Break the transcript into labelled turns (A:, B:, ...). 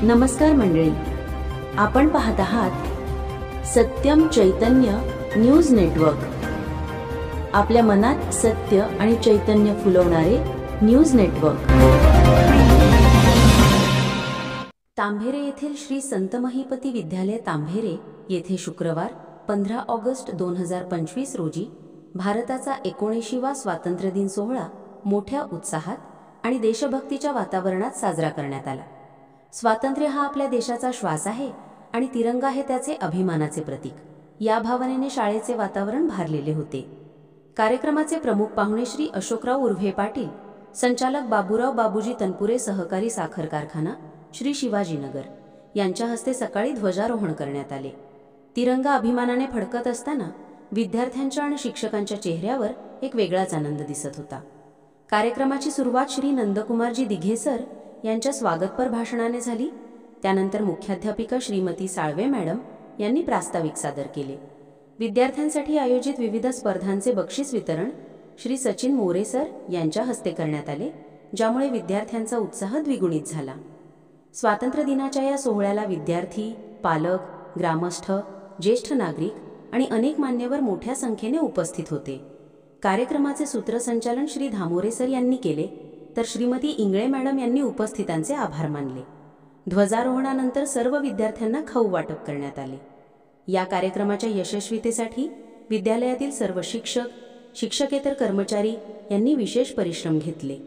A: नमस्कार मंडळी, आपण पाहत आहात सत्यम चैतन्य न्यूज नेटवर्क। आपल्या मनात सत्य आणि चैतन्य फुलवणारे न्यूज नेटवर्क। तांभेरे येथील श्री संत महिपती विद्यालय तांभेरे येथे शुक्रवार 15 ऑगस्ट 2025 रोजी भारताचा 79वा स्वातंत्र्य दिन सोहळा मोठ्या उत्साहात आणि देशभक्तीच्या वातावरणात साजरा करण्यात आला। स्वातंत्र्य हा आपल्या देशाचा श्वास आहे आणि तिरंगा हे त्याचे अभिमानाचे प्रतीक। या भावनेने शाळेचे वातावरण भारलेले होते। कार्यक्रमाचे प्रमुख पाहुणे श्री अशोकराव उर्व्हे पाटील, संचालक बाबूराव बाबूजी तनपुरे सहकारी साखर कारखाना, श्री शिवाजीनगर यांच्या हस्ते सकाळी ध्वजारोहण करण्यात आले। तिरंगा अभिमानाने फडकत असताना विद्यार्थ्यांच्या आणि शिक्षकांच्या चेहऱ्यावर एक वेगळाच आनंद दिसत होता। कार्यक्रमाची सुरुवात श्री नंदकुमारजी दिघे सर यांच्या स्वागतपर भाषणाने झाली। त्यानंतर मुख्याध्यापिका श्रीमती साळवे मॅडम यांनी प्रास्ताविक सादर केले। विद्यार्थ्यांसाठी आयोजित विविध स्पर्धांचे बक्षीस वितरण श्री सचिन मोरे सर यांच्या हस्ते करण्यात आले, ज्यामुळे विद्यार्थ्यांचा उत्साह द्विगुणित झाला। स्वातंत्र्य दिनाच्या या सोहळ्याला विद्यार्थी, पालक, ग्रामस्थ, ज्येष्ठ नागरिक आणि अनेक मान्यवर मोठ्या संख्येने उपस्थित होते। कार्यक्रमाचे सूत्रसंचालन श्री धामोरे सर यांनी केले, तर श्रीमती इंगळे मॅडम यांनी उपस्थितांचे आभार मानले। ध्वजारोहणानंतर सर्व विद्यार्थ्यांना खाऊ वाटप करण्यात आले। या कार्यक्रमाच्या यशस्वीतेसाठी विद्यालयातील सर्व शिक्षक, शिक्षकेतर कर्मचारी यांनी विशेष परिश्रम घेतले।